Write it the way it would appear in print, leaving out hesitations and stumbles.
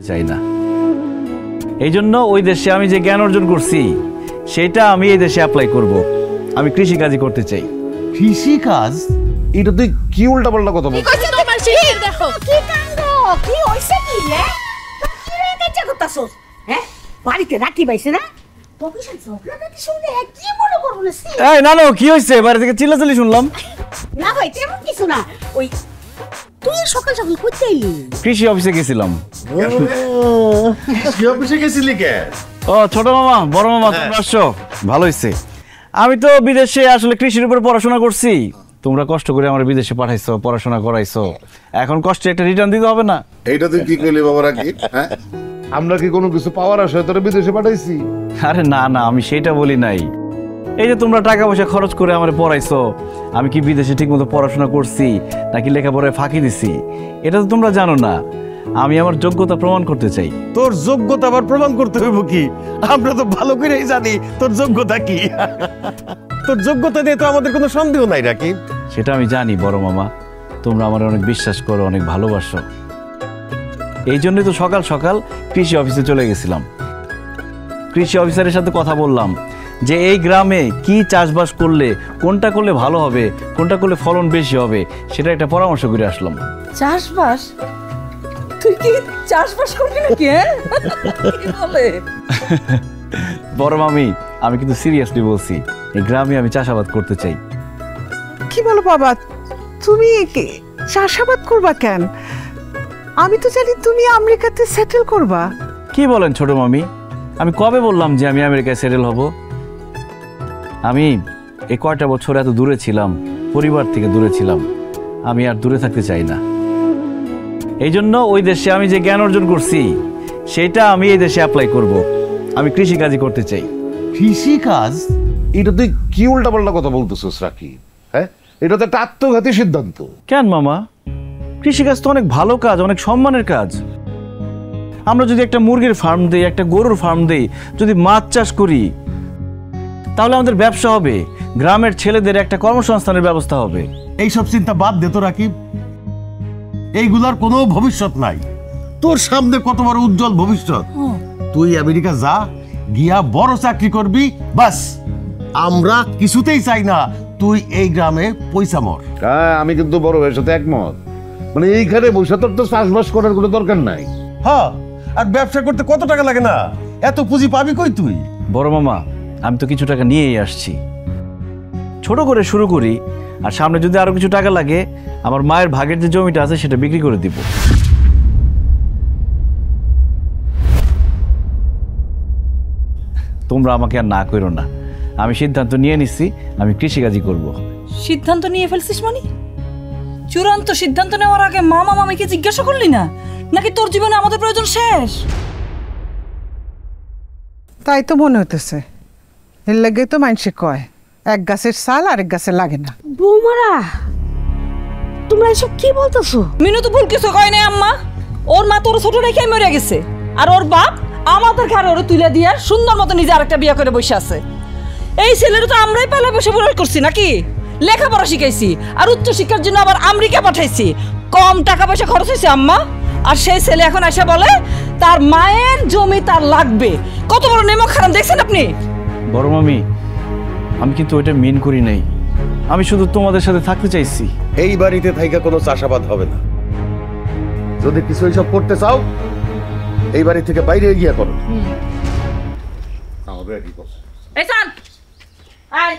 চাই না। এই জন্য ওই দেশে আমি যে জ্ঞান অর্জন করছি সেটা আমি এই দেশে অ্যাপ্লাই করব। আমি কৃষিকাজই করতে চাই। কৃষিকাজ? এটা তুই কি উল্টা পাল্টা কথা বল? দেখো কি কাণ্ড, কি হইছে কি রে? কি রে কাঁচা করতাছস? হ্যাঁ বাড়িতে রাখি পাইছে না? প্রফেশন ঝগড়া নাকি শুনে কি মনে করব না? এই নানো কি হইছে? বাইরে থেকে চিল্লাচিল্লি শুনলাম। না ভাই তেমন কিছু না, ওই তুই সকাল সকাল কইতে আইলি? কৃষি অফিসে গেছিলাম। কৃষি অফিসে গেছিলি কে? ও ছোট মামা, বড় মামা তোমরা আসছো, ভালো হইছে। আমি তো বিদেশে আসলে কৃষির উপর পড়াশোনা করছি। তোমরা কষ্ট করে আমার বিদেশে পাঠাইছো, পড়াশোনা করাইছো, এখন কষ্টে একটা রিটার্ন দিতে হবে না? এইটা তুই কি কইলি বাবা রাকি? হ্যাঁ, আমরা কি কোনো কিছু পাওয়ার আশায় তোরা বিদেশে পাঠাইছি? আরে না না, আমি সেটা বলি নাই। এই যে তোমরা টাকা পয়সা খরচ করে আমার পড়াইছো, আমি কি বিদেশে ঠিকমতো পড়াশোনা করছি নাকি লেখাপড়ায় ফাঁকি দিছি এটা তো তোমরা জানো না। আমি আমার যোগ্যতা প্রমাণ করতে চাই। তোর যোগ্যতা আবার প্রমাণ করতে হইব কি? আমরা তো ভালো করেই জানি তোর যোগ্যতা কি। তোর যোগ্যতা নিয়ে তো আমাদের কোনো সন্দেহ নাই রাকিব। সেটা আমি জানি বড় মামা, তোমরা আমার অনেক বিশ্বাস করো, অনেক ভালোবাসো। এই জন্যই তো সকাল সকাল কৃষি অফিসে চলে গেছিলাম। কৃষি অফিসারের সাথে কথা বললাম যে এই গ্রামে কি চাষবাস করলে, কোনটা করলে ভালো হবে, কোনটা করলে ফলন বেশি হবে, সেটা একটা পরামর্শ করে আসলাম। চাষবাস? তুই কি চাষবাস করবি নাকি? কি বলে? বড় মামি, আমি কিন্তু সিরিয়াসলি বলছি, এই গ্রামে আমি চাষাবাদ করতে চাই। কি বলো বাবা, তুমি চাষাবাদ করবা কেন? আমি তো জানি তুমি আমেরিকাতে সেটেল করবা। কি বলেন ছোট মামি, আমি কবে বললাম যে আমি আমেরিকায় সেটেল হব? আমি এই কয়টা বছর এত দূরে ছিলাম, পরিবার থেকে দূরে ছিলাম, আমি আর দূরে থাকতে চাই না। এই জন্য ওই দেশে আমি যে জ্ঞান অর্জন করছি সেটা আমি এই দেশে অ্যাপ্লাই করব। আমি কৃষিকাজই করতে চাই। কৃষিকাজ? এটা তুই কি উল্টা পাল্টা কথা বলতেছিস রাকি? হ্যাঁ, এটা তো একটা আত্মঘাতী সিদ্ধান্ত। কেন মামা? কৃষিকাজ তো অনেক ভালো কাজ, অনেক সম্মানের কাজ। আমরা যদি একটা মুরগির ফার্ম দেই, একটা গরুর ফার্ম দেই, যদি মাছ চাষ করি, তাহলে আমাদের ব্যবসা হবে, গ্রামের ছেলেদের একটা কর্মসংস্থানের ব্যবস্থা হবে। এইসব চিন্তা বাদ দে তো রাকিব, এইগুলার কোনো ভবিষ্যৎ নাই। তোর সামনে কত বড় উজ্জ্বল ভবিষ্যৎ। তুই আমেরিকা যা, গিয়া বড় চাকরি করবি, বাস। আমরা কিছুতেই চাই না তুই এই গ্রামে পয়সা মর। হ্যাঁ, আমি কিন্তু বড় ভাইয়ের সাথে একমত। মানে এইখানে বসে তোর তো চাষবাস করার কোনো দরকার নাই। হ্যাঁ, আর ব্যবসা করতে কত টাকা লাগে না? এত পুঁজি পাবি কই তুই? বড় মামা, আমি তো কিছু টাকা নিয়েই আসছি। ছোট করে শুরু করি, আর সামনে যদি আরো কিছু টাকা লাগে, আমার মায়ের ভাগের যে জমিটা আছে সেটা বিক্রি করে দিব। তোমরা আমাকে আর না করো না, আমি সিদ্ধান্ত নিয়ে নিচ্ছি, আমি কৃষিকাজই করব। সিদ্ধান্ত নিয়ে ফেলছিস মানে? চূড়ান্ত সিদ্ধান্ত নেওয়ার আগে মামা মামিকে জিজ্ঞাসা করলি না নাকি তোর জীবনে আমাদের প্রয়োজন শেষ? তাই তো মনে হইতেছে। এর লাগে তো মানুষে কয় এক গাছের ছাল আরেক গাছে লাগে না। বৌমারা তোমরা এসব কি বলতেছো? মিনু তো ভুল কিছু কয় নাই আম্মা। ওর মা তোর ছোট রেখে মরে গেছে, আর ওর বাপ আমাদের ঘরে ওরে তুলে দিয়ে সুন্দর মতো নিজে আরেকটা বিয়ে করে বসে আছে। এই ছেলের তো আমরাই পেলে বসে বড় করছি নাকি? লেখাপড়া শিখাইছি, আর উচ্চ শিক্ষার জন্য আবার আমেরিকা পাঠাইছি। কম টাকা পয়সা খরচ হয়েছে আম্মা, আর সেই ছেলে এখন এসে বলে তার মায়ের জমি তার লাগবে। কত বড় নেমক হারাম দেখছেন আপনি? বড় মামি, আমি কিন্তু ওইটা মিন করি নাই। আমি শুধু তোমাদের সাথে থাকতে চাইছি। এই বাড়িতে থাইকা কোনো চাষাবাদ হবে না। যদি কিছু এইসব করতে চাও, এই বাড়ি থেকে বাইরে গিয়া করো। আমাদের কি কথা? এই চান আয়।